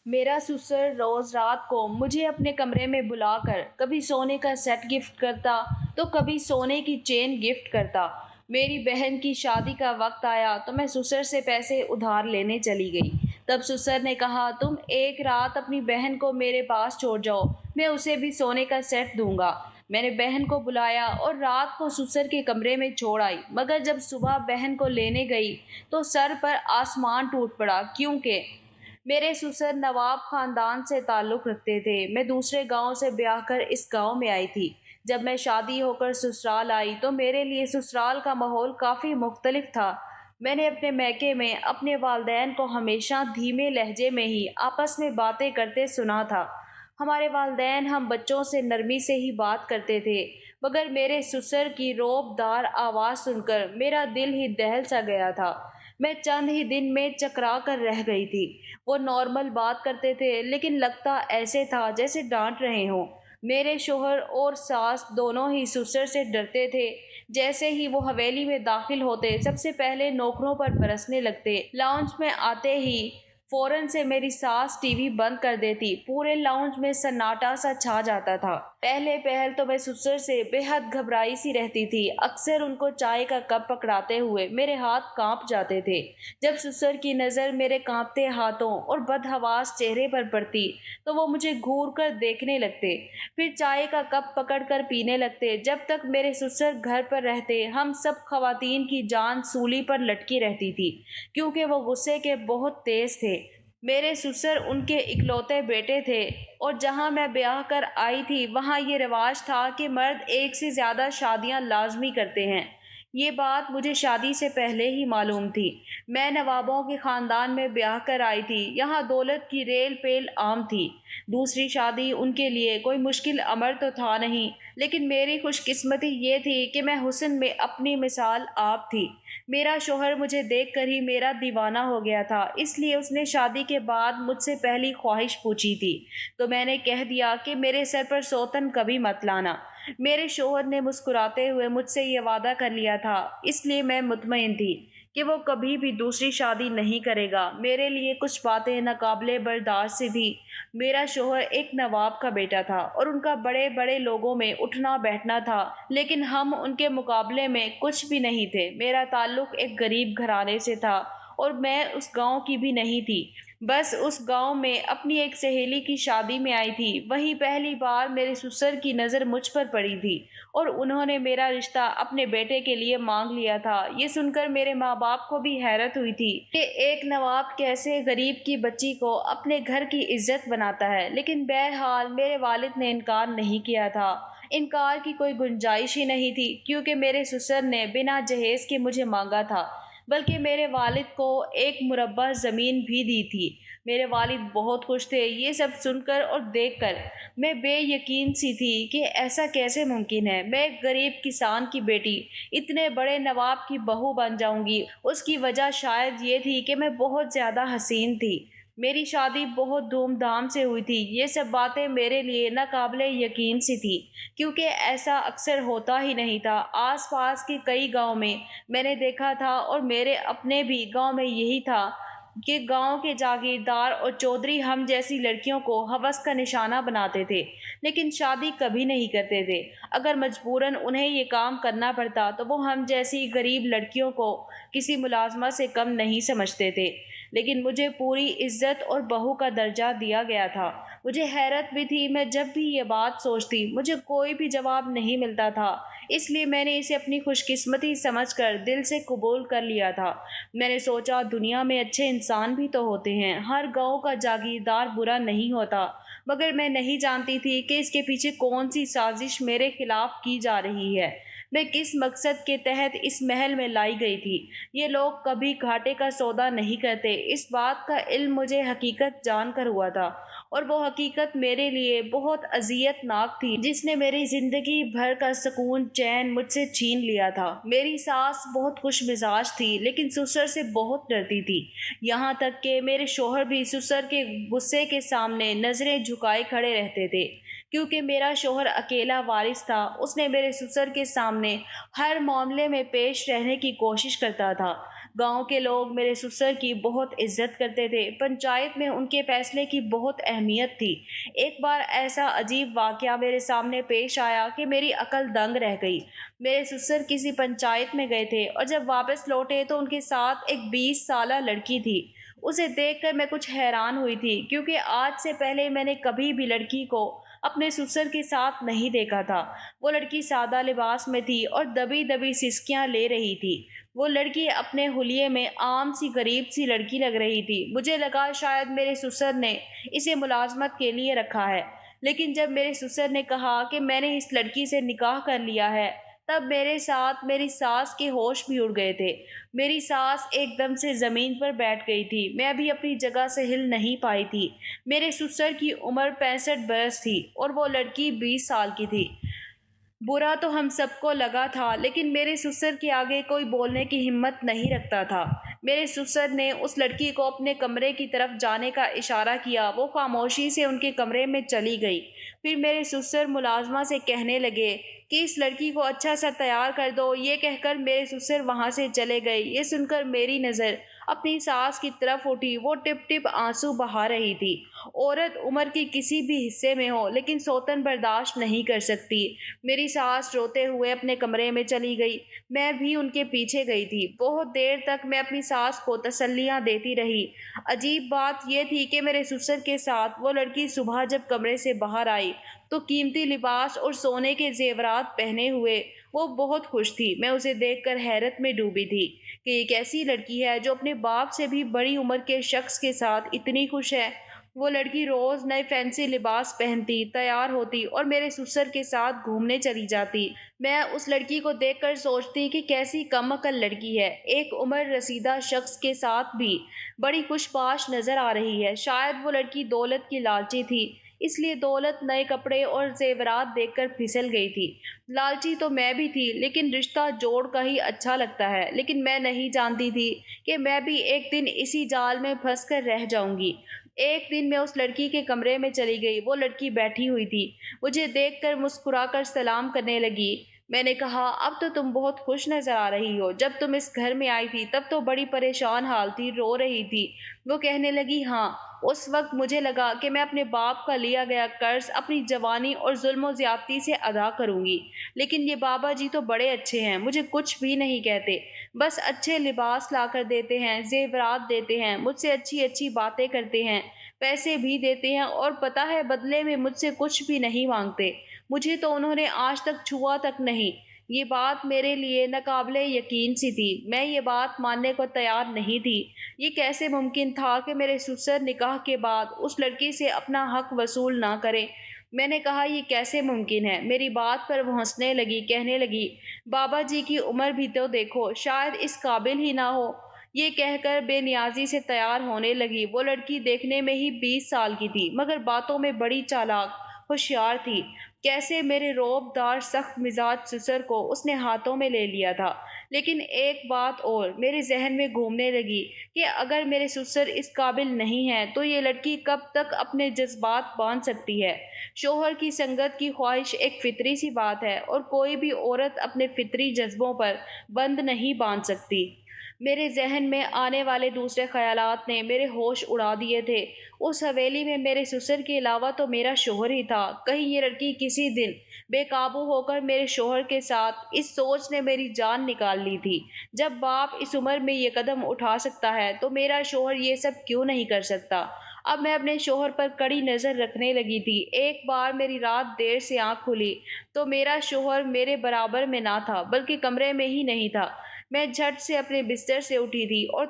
میرا سسر روز رات کو مجھے اپنے کمرے میں بلا کر کبھی سونے کا سیٹ گفٹ کرتا تو کبھی سونے کی چین گفٹ کرتا۔ میری بہن کی شادی کا وقت آیا تو میں سسر سے پیسے ادھار لینے چلی گئی۔ تب سسر نے کہا تم ایک رات اپنی بہن کو میرے پاس چھوڑ جاؤ، میں اسے بھی سونے کا سیٹ دوں گا۔ میں نے بہن کو بلایا اور رات کو سسر کے کمرے میں چھوڑ آئی، مگر جب صبح بہن کو لینے گئی تو سر پر آسمان ٹوٹ پڑا، کیونکہ میرے سسر نواب خاندان سے تعلق رکھتے تھے۔ میں دوسرے گاؤں سے بیاہ کر اس گاؤں میں آئی تھی۔ جب میں شادی ہو کر سسرال آئی تو میرے لیے سسرال کا ماحول کافی مختلف تھا۔ میں نے اپنے میکے میں اپنے والدین کو ہمیشہ دھیمے لہجے میں ہی آپس میں باتیں کرتے سنا تھا۔ ہمارے والدین ہم بچوں سے نرمی سے ہی بات کرتے تھے، مگر میرے سسر کی روب دار آواز سن کر میرا دل ہی دہل سا گیا تھا۔ میں چند ہی دن میں چکرا کر رہ گئی تھی۔ وہ نارمل بات کرتے تھے لیکن لگتا ایسے تھا جیسے ڈانٹ رہے ہوں۔ میرے شوہر اور ساس دونوں ہی سسر سے ڈرتے تھے۔ جیسے ہی وہ حویلی میں داخل ہوتے سب سے پہلے نوکروں پر برسنے لگتے۔ لاؤنج میں آتے ہی فوراً سے میری ساس ٹی وی بند کر دیتی۔ پورے لاؤنج میں سناٹا سا چھا جاتا تھا۔ پہلے پہل تو میں سسر سے بے حد گھبرائی سی رہتی تھی۔ اکثر ان کو چائے کا کپ پکڑاتے ہوئے میرے ہاتھ کانپ جاتے تھے۔ جب سسر کی نظر میرے کانپتے ہاتھوں اور بدحواس چہرے پر پڑتی تو وہ مجھے گھور کر دیکھنے لگتے، پھر چائے کا کپ پکڑ کر پینے لگتے۔ جب تک میرے سسر گھر پر رہتے ہم سب خواتین کی جان سولی پر لٹکی رہتی تھی، کیونکہ وہ غصے کے بہت تیز تھے۔ میرے سسر ان کے اکلوتے بیٹے تھے، اور جہاں میں بیاہ کر آئی تھی وہاں یہ رواج تھا کہ مرد ایک سے زیادہ شادیاں لازمی کرتے ہیں۔ یہ بات مجھے شادی سے پہلے ہی معلوم تھی۔ میں نوابوں کے خاندان میں بیاہ کر آئی تھی، یہاں دولت کی ریل پیل عام تھی۔ دوسری شادی ان کے لیے کوئی مشکل امر تو تھا نہیں، لیکن میری خوش قسمتی یہ تھی کہ میں حسن میں اپنی مثال آپ تھی۔ میرا شوہر مجھے دیکھ کر ہی میرا دیوانہ ہو گیا تھا، اس لیے اس نے شادی کے بعد مجھ سے پہلی خواہش پوچھی تھی تو میں نے کہہ دیا کہ میرے سر پر سوتن کبھی مت لانا۔ میرے شوہر نے مسکراتے ہوئے مجھ سے یہ وعدہ کر لیا تھا، اس لیے میں مطمئن تھی کہ وہ کبھی بھی دوسری شادی نہیں کرے گا۔ میرے لیے کچھ باتیں ناقابل برداشت سی تھی۔ میرا شوہر ایک نواب کا بیٹا تھا اور ان کا بڑے بڑے لوگوں میں اٹھنا بیٹھنا تھا، لیکن ہم ان کے مقابلے میں کچھ بھی نہیں تھے۔ میرا تعلق ایک غریب گھرانے سے تھا اور میں اس گاؤں کی بھی نہیں تھی، بس اس گاؤں میں اپنی ایک سہیلی کی شادی میں آئی تھی۔ وہیں پہلی بار میرے سسر کی نظر مجھ پر پڑی تھی اور انہوں نے میرا رشتہ اپنے بیٹے کے لیے مانگ لیا تھا۔ یہ سن کر میرے ماں باپ کو بھی حیرت ہوئی تھی کہ ایک نواب کیسے غریب کی بچی کو اپنے گھر کی عزت بناتا ہے، لیکن بہرحال میرے والد نے انکار نہیں کیا تھا۔ انکار کی کوئی گنجائش ہی نہیں تھی، کیونکہ میرے سسر نے بنا جہیز کے مجھے مانگا تھا، بلکہ میرے والد کو ایک مربع زمین بھی دی تھی۔ میرے والد بہت خوش تھے۔ یہ سب سن کر اور دیکھ کر میں بے یقین سی تھی کہ ایسا کیسے ممکن ہے، میں ایک غریب کسان کی بیٹی اتنے بڑے نواب کی بہو بن جاؤں گی۔ اس کی وجہ شاید یہ تھی کہ میں بہت زیادہ حسین تھی۔ میری شادی بہت دھوم دھام سے ہوئی تھی۔ یہ سب باتیں میرے لیے ناقابل یقین سی تھی، کیونکہ ایسا اکثر ہوتا ہی نہیں تھا۔ آس پاس کے کئی گاؤں میں نے دیکھا تھا، اور میرے اپنے بھی گاؤں میں یہی تھا کہ گاؤں کے جاگیردار اور چودھری ہم جیسی لڑکیوں کو ہوس کا نشانہ بناتے تھے، لیکن شادی کبھی نہیں کرتے تھے۔ اگر مجبوراً انہیں یہ کام کرنا پڑتا تو وہ ہم جیسی غریب لڑکیوں کو کسی ملازمہ سے کم نہیں سمجھتے تھے، لیکن مجھے پوری عزت اور بہو کا درجہ دیا گیا تھا۔ مجھے حیرت بھی تھی، میں جب بھی یہ بات سوچتی مجھے کوئی بھی جواب نہیں ملتا تھا، اس لیے میں نے اسے اپنی خوش قسمتی سمجھ کر دل سے قبول کر لیا تھا۔ میں نے سوچا دنیا میں اچھے انسان بھی تو ہوتے ہیں، ہر گاؤں کا جاگیردار برا نہیں ہوتا، مگر میں نہیں جانتی تھی کہ اس کے پیچھے کون سی سازش میرے خلاف کی جا رہی ہے۔ میں کس مقصد کے تحت اس محل میں لائی گئی تھی۔ یہ لوگ کبھی گھاٹے کا سودا نہیں کرتے، اس بات کا علم مجھے حقیقت جان کر ہوا تھا، اور وہ حقیقت میرے لیے بہت اذیت ناک تھی، جس نے میری زندگی بھر کا سکون چین مجھ سے چھین لیا تھا۔ میری ساس بہت خوش مزاج تھی، لیکن سسر سے بہت ڈرتی تھی، یہاں تک کہ میرے شوہر بھی سسر کے غصے کے سامنے نظریں جھکائے کھڑے رہتے تھے۔ کیونکہ میرا شوہر اکیلا وارث تھا، اس نے میرے سسر کے سامنے ہر معاملے میں پیش رہنے کی کوشش کرتا تھا۔ گاؤں کے لوگ میرے سسر کی بہت عزت کرتے تھے، پنچایت میں ان کے فیصلے کی بہت اہمیت تھی۔ ایک بار ایسا عجیب واقعہ میرے سامنے پیش آیا کہ میری عقل دنگ رہ گئی۔ میرے سسر کسی پنچایت میں گئے تھے اور جب واپس لوٹے تو ان کے ساتھ ایک 20 سالہ لڑکی تھی۔ اسے دیکھ کر میں کچھ حیران ہوئی تھی، کیونکہ آج سے پہلے میں نے کبھی بھی لڑکی کو اپنے سسر کے ساتھ نہیں دیکھا تھا۔ وہ لڑکی سادہ لباس میں تھی اور دبی دبی سسکیاں لے رہی تھی۔ وہ لڑکی اپنے حلیے میں عام سی غریب سی لڑکی لگ رہی تھی۔ مجھے لگا شاید میرے سسر نے اسے ملازمت کے لیے رکھا ہے، لیکن جب میرے سسر نے کہا کہ میں نے اس لڑکی سے نکاح کر لیا ہے، تب میرے ساتھ میری ساس کے ہوش بھی اڑ گئے تھے۔ میری ساس ایک دم سے زمین پر بیٹھ گئی تھی۔ میں ابھی اپنی جگہ سے ہل نہیں پائی تھی۔ میرے سسر کی عمر 65 برس تھی اور وہ لڑکی 20 سال کی تھی۔ برا تو ہم سب کو لگا تھا، لیکن میرے سسر کے آگے کوئی بولنے کی ہمت نہیں رکھتا تھا۔ میرے سسر نے اس لڑکی کو اپنے کمرے کی طرف جانے کا اشارہ کیا۔ وہ خاموشی سے ان کے کمرے میں چلی گئی۔ پھر میرے سسر ملازمہ سے کہنے لگے کہ اس لڑکی کو اچھا سا تیار کر دو۔ یہ کہہ کر میرے سسر وہاں سے چلے گئے۔ یہ سن کر میری نظر اپنی ساس کی طرف اٹھی۔ وہ ٹپ ٹپ آنسو بہا رہی تھی۔ عورت عمر کی کسی بھی حصے میں ہو لیکن سوتن برداشت نہیں کر سکتی۔ میری ساس روتے ہوئے اپنے کمرے میں چلی گئی۔ میں بھی ان کے پیچھے گئی تھی۔ بہت دیر تک میں اپنی ساس کو تسلیاں دیتی رہی۔ عجیب بات یہ تھی کہ میرے سسر کے ساتھ وہ لڑکی صبح جب کمرے سے باہر آئی تو قیمتی لباس اور سونے کے زیورات پہنے ہوئے وہ بہت خوش تھی۔ میں اسے دیکھ کر حیرت میں ڈوبی تھی کہ یہ کیسی لڑکی ہے جو اپنے باپ سے بھی بڑی عمر کے شخص کے ساتھ اتنی خوش ہے۔ وہ لڑکی روز نئے فینسی لباس پہنتی، تیار ہوتی اور میرے سسر کے ساتھ گھومنے چلی جاتی۔ میں اس لڑکی کو دیکھ کر سوچتی کہ کیسی کم عقل لڑکی ہے، ایک عمر رسیدہ شخص کے ساتھ بھی بڑی خوش باش نظر آ رہی ہے۔ شاید وہ لڑکی دولت کی لالچی تھی، اس لیے دولت، نئے کپڑے اور زیورات دیکھ کر پھسل گئی تھی۔ لالچی تو میں بھی تھی، لیکن رشتہ جوڑ کا ہی اچھا لگتا ہے۔ لیکن میں نہیں جانتی تھی کہ میں بھی ایک دن اسی جال میں پھنس کر رہ جاؤں گی۔ ایک دن میں اس لڑکی کے کمرے میں چلی گئی۔ وہ لڑکی بیٹھی ہوئی تھی، مجھے دیکھ کر مسکرا کر سلام کرنے لگی۔ میں نے کہا، اب تو تم بہت خوش نظر آ رہی ہو۔ جب تم اس گھر میں آئی تھی تب تو بڑی پریشان حال تھی، رو رہی تھی۔ وہ کہنے لگی، ہاں، اس وقت مجھے لگا کہ میں اپنے باپ کا لیا گیا قرض اپنی جوانی اور ظلم و زیادتی سے ادا کروں گی، لیکن یہ بابا جی تو بڑے اچھے ہیں، مجھے کچھ بھی نہیں کہتے، بس اچھے لباس لا کر دیتے ہیں، زیورات دیتے ہیں، مجھ سے اچھی اچھی باتیں کرتے ہیں، پیسے بھی دیتے ہیں، اور پتہ ہے بدلے میں مجھ سے کچھ بھی نہیں مانگتے۔ مجھے تو انہوں نے آج تک چھوا تک نہیں۔ یہ بات میرے لیے ناقابل یقین سی تھی۔ میں یہ بات ماننے کو تیار نہیں تھی۔ یہ کیسے ممکن تھا کہ میرے سسر نکاح کے بعد اس لڑکی سے اپنا حق وصول نہ کریں؟ میں نے کہا، یہ کیسے ممکن ہے؟ میری بات پر وہ ہنسنے لگی، کہنے لگی، بابا جی کی عمر بھی تو دیکھو، شاید اس قابل ہی نہ ہو۔ یہ کہہ کر بے نیازی سے تیار ہونے لگی۔ وہ لڑکی دیکھنے میں ہی 20 سال کی تھی، مگر باتوں میں بڑی چالاک، ہوشیار تھی۔ کیسے میرے رعب دار سخت مزاج سسر کو اس نے ہاتھوں میں لے لیا تھا۔ لیکن ایک بات اور میرے ذہن میں گھومنے لگی کہ اگر میرے سسر اس قابل نہیں ہے تو یہ لڑکی کب تک اپنے جذبات باندھ سکتی ہے؟ شوہر کی سنگت کی خواہش ایک فطری سی بات ہے، اور کوئی بھی عورت اپنے فطری جذبوں پر بند نہیں باندھ سکتی۔ میرے ذہن میں آنے والے دوسرے خیالات نے میرے ہوش اڑا دیے تھے۔ اس حویلی میں میرے سسر کے علاوہ تو میرا شوہر ہی تھا۔ کہیں یہ لڑکی کسی دن بے قابو ہو کر میرے شوہر کے ساتھ، اس سوچ نے میری جان نکال لی تھی۔ جب باپ اس عمر میں یہ قدم اٹھا سکتا ہے تو میرا شوہر یہ سب کیوں نہیں کر سکتا؟ اب میں اپنے شوہر پر کڑی نظر رکھنے لگی تھی۔ ایک بار میری رات دیر سے آنکھ کھلی تو میرا شوہر میرے برابر میں نہ تھا، بلکہ کمرے میں ہی نہیں تھا۔ میں جھٹ سے اپنے بستر سے اٹھی تھی اور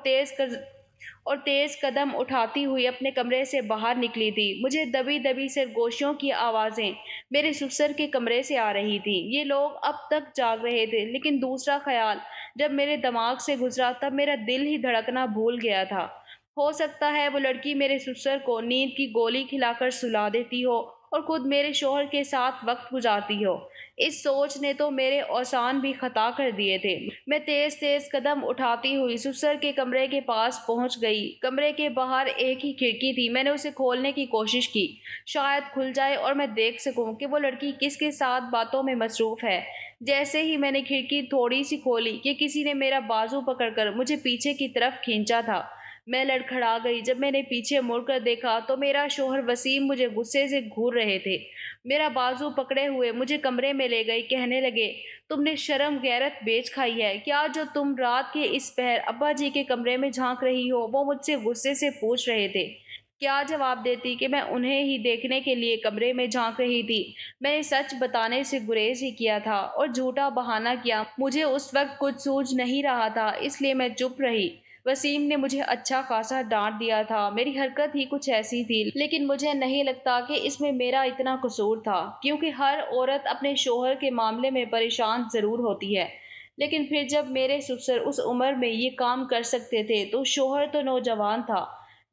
تیز قدم اٹھاتی ہوئی اپنے کمرے سے باہر نکلی تھی۔ مجھے دبی دبی سرگوشیوں کی آوازیں میرے سسر کے کمرے سے آ رہی تھیں۔ یہ لوگ اب تک جاگ رہے تھے، لیکن دوسرا خیال جب میرے دماغ سے گزرا تب میرا دل ہی دھڑکنا بھول گیا تھا۔ ہو سکتا ہے وہ لڑکی میرے سسر کو نیند کی گولی کھلا کر سلا دیتی ہو اور خود میرے شوہر کے ساتھ وقت گزارتی ہو۔ اس سوچ نے تو میرے اوزان بھی خطا کر دیے تھے۔ میں تیز تیز قدم اٹھاتی ہوئی سسر کے کمرے کے پاس پہنچ گئی۔ کمرے کے باہر ایک ہی کھڑکی تھی، میں نے اسے کھولنے کی کوشش کی، شاید کھل جائے اور میں دیکھ سکوں کہ وہ لڑکی کس کے ساتھ باتوں میں مصروف ہے۔ جیسے ہی میں نے کھڑکی تھوڑی سی کھولی کہ کسی نے میرا بازو پکڑ کر مجھے پیچھے کی طرف کھینچا تھا۔ میں لڑکھڑا گئی۔ جب میں نے پیچھے مڑ کر دیکھا تو میرا شوہر وسیم مجھے غصے سے گھور رہے تھے۔ میرا بازو پکڑے ہوئے مجھے کمرے میں لے گئی، کہنے لگے، تم نے شرم غیرت بیچ کھائی ہے کیا جو تم رات کے اس پہر ابا جی کے کمرے میں جھانک رہی ہو؟ وہ مجھ سے غصے سے پوچھ رہے تھے۔ کیا جواب دیتی کہ میں انہیں ہی دیکھنے کے لیے کمرے میں جھانک رہی تھی؟ میں نے سچ بتانے سے گریز ہی کیا تھا اور جھوٹا بہانہ کیا۔ مجھے اس وقت کچھ سوجھ نہیں رہا تھا، اس لیے میں چپ رہی۔ وسیم نے مجھے اچھا خاصا ڈانٹ دیا تھا، میری حرکت ہی کچھ ایسی تھی، لیکن مجھے نہیں لگتا کہ اس میں میرا اتنا قصور تھا، کیونکہ ہر عورت اپنے شوہر کے معاملے میں پریشان ضرور ہوتی ہے۔ لیکن پھر جب میرے سسر اس عمر میں یہ کام کر سکتے تھے تو شوہر تو نوجوان تھا۔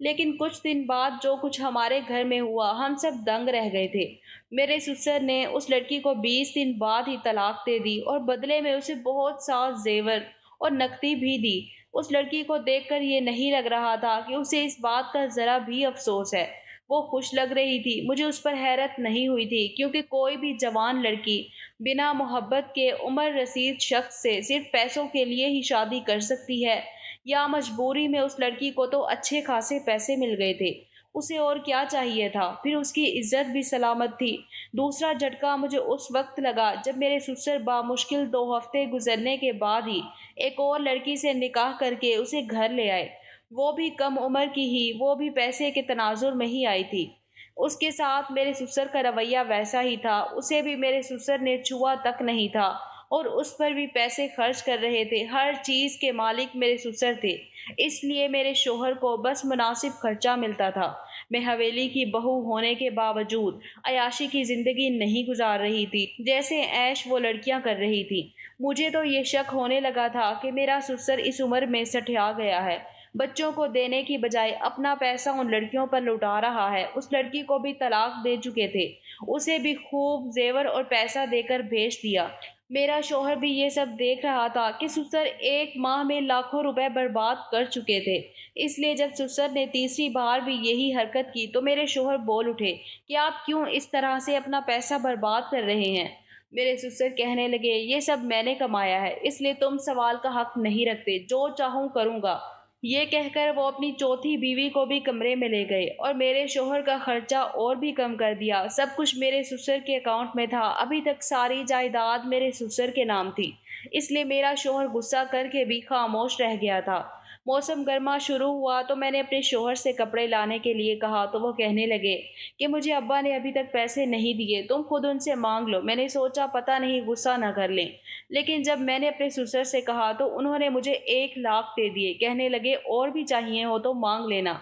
لیکن کچھ دن بعد جو کچھ ہمارے گھر میں ہوا، ہم سب دنگ رہ گئے تھے۔ میرے سسر نے اس لڑکی کو 20 دن بعد ہی طلاق دے دی اور بدلے میں اسے بہت سا زیور اور نقدی بھی دی۔ اس لڑکی کو دیکھ کر یہ نہیں لگ رہا تھا کہ اسے اس بات کا ذرا بھی افسوس ہے۔ وہ خوش لگ رہی تھی۔ مجھے اس پر حیرت نہیں ہوئی تھی، کیونکہ کوئی بھی جوان لڑکی بنا محبت کے عمر رسید شخص سے صرف پیسوں کے لیے ہی شادی کر سکتی ہے، یا مجبوری میں۔ اس لڑکی کو تو اچھے خاصے پیسے مل گئے تھے، اسے اور کیا چاہیے تھا؟ پھر اس کی عزت بھی سلامت تھی۔ دوسرا جھٹکا مجھے اس وقت لگا جب میرے سسر بامشکل 2 ہفتے گزرنے کے بعد ہی ایک اور لڑکی سے نکاح کر کے اسے گھر لے آئے، وہ بھی کم عمر کی ہی، وہ بھی پیسے کے تناظر میں ہی آئی تھی۔ اس کے ساتھ میرے سسر کا رویہ ویسا ہی تھا، اسے بھی میرے سسر نے چھوا تک نہیں تھا اور اس پر بھی پیسے خرچ کر رہے تھے۔ ہر چیز کے مالک میرے سسر تھے، اس لیے میرے شوہر کو بس مناسب خرچہ ملتا تھا۔ میں حویلی کی بہو ہونے کے باوجود عیاشی کی زندگی نہیں گزار رہی تھی جیسے عیش وہ لڑکیاں کر رہی تھیں۔ مجھے تو یہ شک ہونے لگا تھا کہ میرا سسر اس عمر میں سٹھیا گیا ہے، بچوں کو دینے کی بجائے اپنا پیسہ ان لڑکیوں پر لٹا رہا ہے۔ اس لڑکی کو بھی طلاق دے چکے تھے، اسے بھی خوب زیور اور پیسہ دے کر بھیج دیا۔ میرا شوہر بھی یہ سب دیکھ رہا تھا کہ سسر 1 ماہ میں لاکھوں روپے برباد کر چکے تھے۔ اس لیے جب سسر نے تیسری بار بھی یہی حرکت کی تو میرے شوہر بول اٹھے کہ آپ کیوں اس طرح سے اپنا پیسہ برباد کر رہے ہیں؟ میرے سسر کہنے لگے، یہ سب میں نے کمایا ہے، اس لیے تم سوال کا حق نہیں رکھتے، جو چاہوں کروں گا۔ یہ کہہ کر وہ اپنی چوتھی بیوی کو بھی کمرے میں لے گئے اور میرے شوہر کا خرچہ اور بھی کم کر دیا۔ سب کچھ میرے سسر کے اکاؤنٹ میں تھا، ابھی تک ساری جائیداد میرے سسر کے نام تھی، اس لیے میرا شوہر غصہ کر کے بھی خاموش رہ گیا تھا۔ موسم گرما شروع ہوا تو میں نے اپنے شوہر سے کپڑے لانے کے لیے کہا تو وہ کہنے لگے کہ مجھے ابا نے ابھی تک پیسے نہیں دیے، تم خود ان سے مانگ لو۔ میں نے سوچا پتہ نہیں غصہ نہ کر لیں، لیکن جب میں نے اپنے سسر سے کہا تو انہوں نے مجھے 1 لاکھ دے دیے، کہنے لگے اور بھی چاہیے ہو تو مانگ لینا۔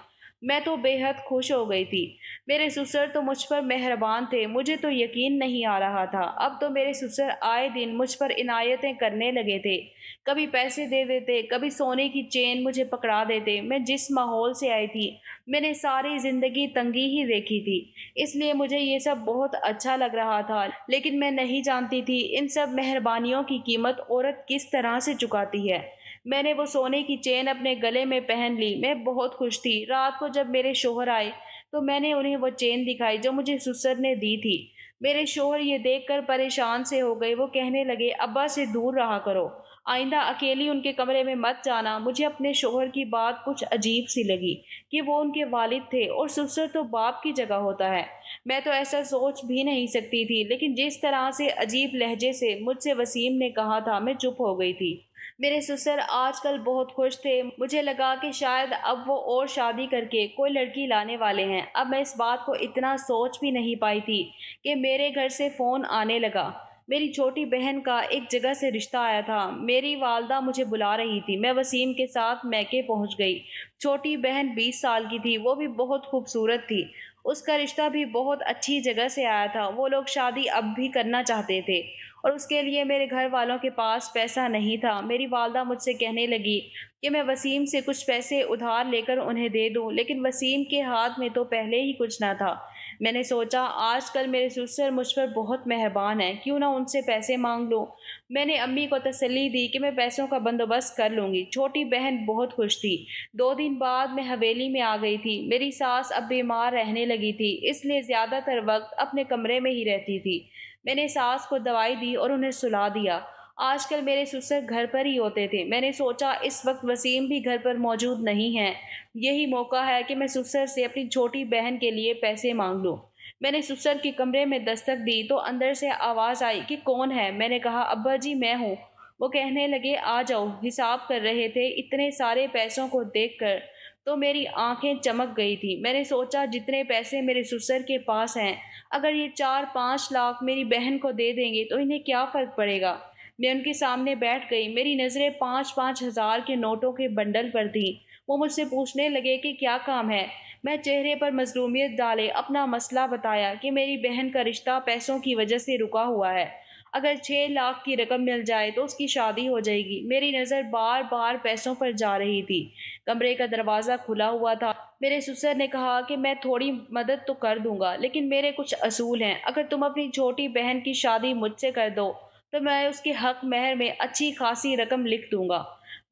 میں تو بے حد خوش ہو گئی تھی۔ میرے سسر تو مجھ پر مہربان تھے، مجھے تو یقین نہیں آ رہا تھا۔ اب تو میرے سسر آئے دن مجھ پر عنایتیں کرنے لگے تھے، کبھی پیسے دے دیتے، کبھی سونے کی چین مجھے پکڑا دیتے۔ میں جس ماحول سے آئی تھی میں نے ساری زندگی تنگی ہی دیکھی تھی، اس لیے مجھے یہ سب بہت اچھا لگ رہا تھا، لیکن میں نہیں جانتی تھی ان سب مہربانیوں کی قیمت عورت کس طرح سے چکاتی ہے۔ میں نے وہ سونے کی چین اپنے گلے میں پہن لی، میں بہت خوش تھی۔ رات کو جب میرے شوہر آئے تو میں نے انہیں وہ چین دکھائی جو مجھے سسر نے دی تھی۔ میرے شوہر یہ دیکھ کر پریشان سے ہو گئے، وہ کہنے لگے ابا سے دور رہا کرو، آئندہ اکیلی ان کے کمرے میں مت جانا۔ مجھے اپنے شوہر کی بات کچھ عجیب سی لگی کہ وہ ان کے والد تھے اور سسر تو باپ کی جگہ ہوتا ہے۔ میں تو ایسا سوچ بھی نہیں سکتی تھی، لیکن جس طرح سے عجیب لہجے سے مجھ سے وسیم نے کہا تھا میں چپ ہو گئی تھی۔ میرے سسر آج کل بہت خوش تھے، مجھے لگا کہ شاید اب وہ اور شادی کر کے کوئی لڑکی لانے والے ہیں۔ اب میں اس بات کو اتنا سوچ بھی نہیں پائی تھی کہ میرے گھر سے فون آنے لگا۔ میری چھوٹی بہن کا ایک جگہ سے رشتہ آیا تھا، میری والدہ مجھے بلا رہی تھی۔ میں وسیم کے ساتھ میکے پہنچ گئی۔ چھوٹی بہن 20 سال کی تھی، وہ بھی بہت خوبصورت تھی۔ اس کا رشتہ بھی بہت اچھی جگہ سے آیا تھا۔ وہ لوگ شادی اب بھی کرنا چاہتے تھے اور اس کے لیے میرے گھر والوں کے پاس پیسہ نہیں تھا۔ میری والدہ مجھ سے کہنے لگی کہ میں وسیم سے کچھ پیسے ادھار لے کر انہیں دے دوں، لیکن وسیم کے ہاتھ میں تو پہلے ہی کچھ نہ تھا۔ میں نے سوچا آج کل میرے سسر مجھ پر بہت مہربان ہیں، کیوں نہ ان سے پیسے مانگ لوں۔ میں نے امی کو تسلی دی کہ میں پیسوں کا بندوبست کر لوں گی۔ چھوٹی بہن بہت خوش تھی۔ 2 دن بعد میں حویلی میں آ گئی تھی۔ میری ساس اب بیمار رہنے لگی تھی، اس لیے زیادہ تر وقت اپنے کمرے میں ہی رہتی تھی۔ میں نے ساس کو دوائی دی اور انہیں سلا دیا۔ آج کل میرے سسر گھر پر ہی ہوتے تھے۔ میں نے سوچا اس وقت وسیم بھی گھر پر موجود نہیں ہے، یہی موقع ہے کہ میں سسر سے اپنی چھوٹی بہن کے لیے پیسے مانگ لوں۔ میں نے سسر کے کمرے میں دستک دی تو اندر سے آواز آئی کہ کون ہے؟ میں نے کہا ابا جی میں ہوں۔ وہ کہنے لگے آ جاؤ۔ حساب کر رہے تھے۔ اتنے سارے پیسوں کو دیکھ کر تو میری آنکھیں چمک گئی تھی۔ میں نے سوچا جتنے پیسے میرے سسر کے پاس ہیں، اگر یہ 4-5 لاکھ میری بہن کو دے دیں گے تو انہیں کیا فرق پڑے گا۔ میں ان کے سامنے بیٹھ گئی۔ میری نظریں 5-5 ہزار کے نوٹوں کے بنڈل پر تھیں۔ وہ مجھ سے پوچھنے لگے کہ کیا کام ہے۔ میں چہرے پر مظلومیت ڈالے اپنا مسئلہ بتایا کہ میری بہن کا رشتہ پیسوں کی وجہ سے رکا ہوا ہے۔ اگر 6 لاکھ کی رقم مل جائے تو اس کی شادی ہو جائے گی۔ میری نظر بار بار پیسوں پر جا رہی تھی۔ کمرے کا دروازہ کھلا ہوا تھا۔ میرے سسر نے کہا کہ میں تھوڑی مدد تو کر دوں گا، لیکن میرے کچھ اصول ہیں۔ اگر تم اپنی چھوٹی بہن کی شادی مجھ سے کر دو تو میں اس کے حق مہر میں اچھی خاصی رقم لکھ دوں گا۔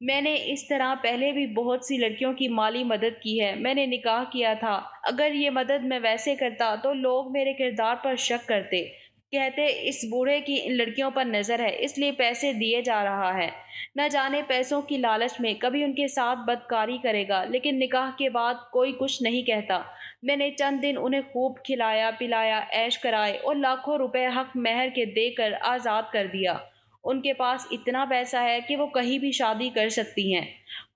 میں نے اس طرح پہلے بھی بہت سی لڑکیوں کی مالی مدد کی ہے۔ میں نے نکاح کیا تھا۔ اگر یہ مدد میں ویسے کرتا تو لوگ میرے کردار پر شک کرتے، کہتے اس بوڑھے کی ان لڑکیوں پر نظر ہے، اس لیے پیسے دیے جا رہا ہے۔ نہ جانے پیسوں کی لالچ میں کبھی ان کے ساتھ بدکاری کرے گا، لیکن نکاح کے بعد کوئی کچھ نہیں کہتا۔ میں نے چند دن انہیں خوب کھلایا پلایا، عیش کرائے اور لاکھوں روپے حق مہر کے دے کر آزاد کر دیا۔ ان کے پاس اتنا پیسہ ہے کہ وہ کہیں بھی شادی کر سکتی ہیں۔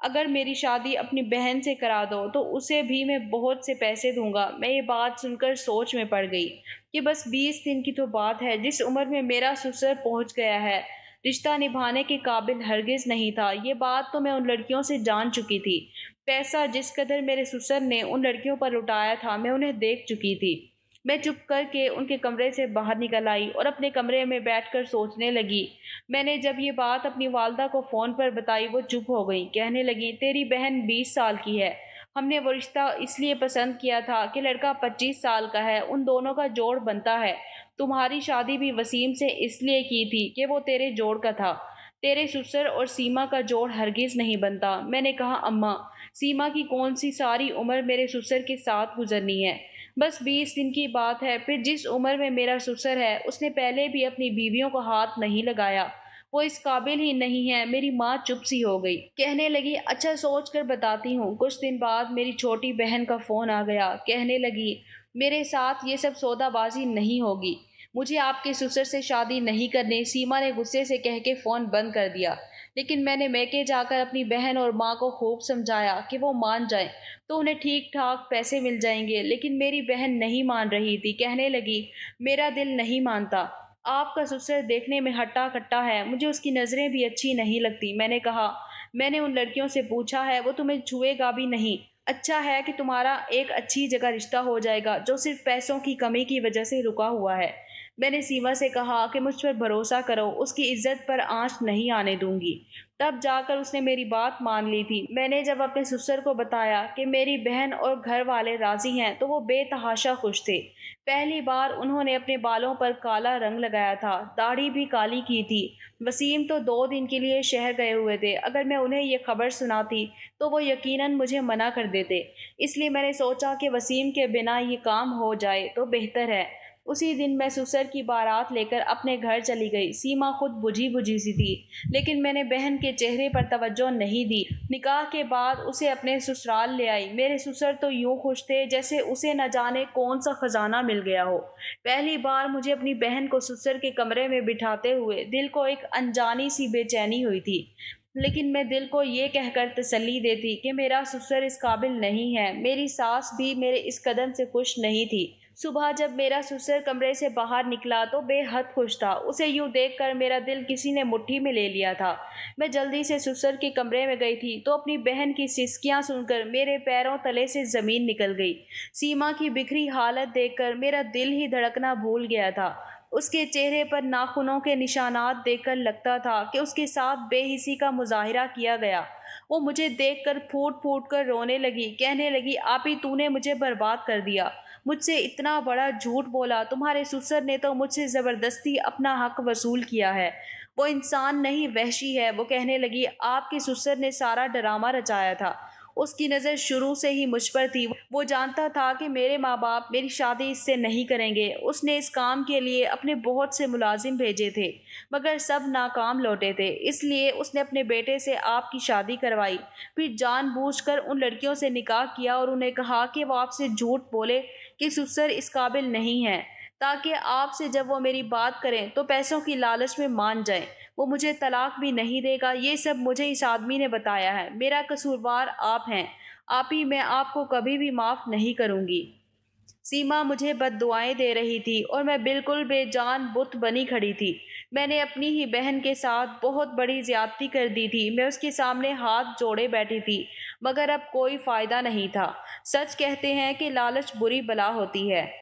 اگر میری شادی اپنی بہن سے کرا دو تو اسے بھی میں بہت سے پیسے دوں گا۔ میں یہ بات سن کر سوچ میں پڑ گئی کہ بس 20 دن کی تو بات ہے، جس عمر میں میرا سسر پہنچ گیا ہے، رشتہ نبھانے کے قابل ہرگز نہیں تھا۔ یہ بات تو میں ان لڑکیوں سے جان چکی تھی۔ پیسہ جس قدر میرے سسر نے ان لڑکیوں پر لٹایا تھا میں انہیں دیکھ چکی تھی۔ میں چپ کر کے ان کے کمرے سے باہر نکل آئی اور اپنے کمرے میں بیٹھ کر سوچنے لگی۔ میں نے جب یہ بات اپنی والدہ کو فون پر بتائی، وہ چپ ہو گئی۔ کہنے لگی تیری بہن 20 سال کی ہے، ہم نے وہ رشتہ اس لیے پسند کیا تھا کہ لڑکا 25 سال کا ہے، ان دونوں کا جوڑ بنتا ہے۔ تمہاری شادی بھی وسیم سے اس لیے کی تھی کہ وہ تیرے جوڑ کا تھا، تیرے سسر اور سیما کا جوڑ ہرگز نہیں بنتا۔ میں نے کہا اماں، سیما کی کون سی ساری عمر میرے سسر کے ساتھ گزرنی ہے؟ بس 20 دن کی بات ہے۔ پھر جس عمر میں میرا سسر ہے اس نے پہلے بھی اپنی بیویوں کو ہاتھ نہیں لگایا، وہ اس قابل ہی نہیں ہے۔ میری ماں چپ سی ہو گئی، کہنے لگی اچھا سوچ کر بتاتی ہوں۔ کچھ دن بعد میری چھوٹی بہن کا فون آ گیا۔ کہنے لگی میرے ساتھ یہ سب سودا بازی نہیں ہوگی، مجھے آپ کے سسر سے شادی نہیں کرنی۔ سیما نے غصے سے کہہ کے فون بند کر دیا، لیکن میں نے میکے جا کر اپنی بہن اور ماں کو خوب سمجھایا کہ وہ مان جائیں تو انہیں ٹھیک ٹھاک پیسے مل جائیں گے، لیکن میری بہن نہیں مان رہی تھی۔ کہنے لگی میرا دل نہیں مانتا، آپ کا سسر دیکھنے میں ہٹا کٹا ہے، مجھے اس کی نظریں بھی اچھی نہیں لگتی۔ میں نے کہا میں نے ان لڑکیوں سے پوچھا ہے، وہ تمہیں چھوئے گا بھی نہیں۔ اچھا ہے کہ تمہارا ایک اچھی جگہ رشتہ ہو جائے گا جو صرف پیسوں کی کمی کی وجہ سے رکا ہوا ہے۔ میں نے سیما سے کہا کہ مجھ پر بھروسہ کرو، اس کی عزت پر آنچ نہیں آنے دوں گی۔ تب جا کر اس نے میری بات مان لی تھی۔ میں نے جب اپنے سسر کو بتایا کہ میری بہن اور گھر والے راضی ہیں تو وہ بے تحاشا خوش تھے۔ پہلی بار انہوں نے اپنے بالوں پر کالا رنگ لگایا تھا، داڑھی بھی کالی کی تھی۔ وسیم تو 2 دن کے لیے شہر گئے ہوئے تھے۔ اگر میں انہیں یہ خبر سناتی تو وہ یقیناً مجھے منع کر دیتے، اس لیے میں نے سوچا کہ وسیم کے بنا یہ کام ہو جائے تو بہتر ہے۔ اسی دن میں سسر کی بارات لے کر اپنے گھر چلی گئی۔ سیما خود بجھی بجھی سی تھی، لیکن میں نے بہن کے چہرے پر توجہ نہیں دی۔ نکاح کے بعد اسے اپنے سسرال لے آئی۔ میرے سسر تو یوں خوش تھے جیسے اسے نہ جانے کون سا خزانہ مل گیا ہو۔ پہلی بار مجھے اپنی بہن کو سسر کے کمرے میں بٹھاتے ہوئے دل کو ایک انجانی سی بے چینی ہوئی تھی، لیکن میں دل کو یہ کہہ کر تسلی دیتی کہ میرا سسر اس قابل نہیں ہے۔ میری ساس بھی میرے اس قدم سے خوش نہیں تھی۔ صبح جب میرا سسر کمرے سے باہر نکلا تو بے حد خوش تھا۔ اسے یوں دیکھ کر میرا دل کسی نے مٹھی میں لے لیا تھا۔ میں جلدی سے سسر کے کمرے میں گئی تھی تو اپنی بہن کی سسکیاں سن کر میرے پیروں تلے سے زمین نکل گئی۔ سیما کی بکھری حالت دیکھ کر میرا دل ہی دھڑکنا بھول گیا تھا۔ اس کے چہرے پر ناخنوں کے نشانات دیکھ کر لگتا تھا کہ اس کے ساتھ بے حسی کا مظاہرہ کیا گیا۔ وہ مجھے دیکھ کر پھوٹ پھوٹ کر رونے لگی، کہنے لگی، آپی تو نے مجھے برباد کر دیا، مجھ سے اتنا بڑا جھوٹ بولا، تمہارے سسر نے تو مجھ سے زبردستی اپنا حق وصول کیا ہے، وہ انسان نہیں وحشی ہے۔ وہ کہنے لگی، آپ کے سسر نے سارا ڈرامہ رچایا تھا، اس کی نظر شروع سے ہی مجھ پر تھی، وہ جانتا تھا کہ میرے ماں باپ میری شادی اس سے نہیں کریں گے، اس نے اس کام کے لیے اپنے بہت سے ملازم بھیجے تھے مگر سب ناکام لوٹے تھے، اس لیے اس نے اپنے بیٹے سے آپ کی شادی کروائی، پھر جان بوجھ کر ان لڑکیوں سے نکاح کیا اور انہیں کہا کہ وہ آپ سے جھوٹ بولے کہ سسر اس قابل نہیں ہے، تاکہ آپ سے جب وہ میری بات کریں تو پیسوں کی لالچ میں مان جائیں، وہ مجھے طلاق بھی نہیں دے گا۔ یہ سب مجھے اس آدمی نے بتایا ہے، میرا قصوروار آپ ہیں، آپ ہی، میں آپ کو کبھی بھی معاف نہیں کروں گی۔ سیما مجھے بد دعائیں دے رہی تھی اور میں بالکل بے جان بت بنی کھڑی تھی۔ میں نے اپنی ہی بہن کے ساتھ بہت بڑی زیادتی کر دی تھی، میں اس کے سامنے ہاتھ جوڑے بیٹھی تھی مگر اب کوئی فائدہ نہیں تھا۔ سچ کہتے ہیں کہ لالچ بری بلا ہوتی ہے۔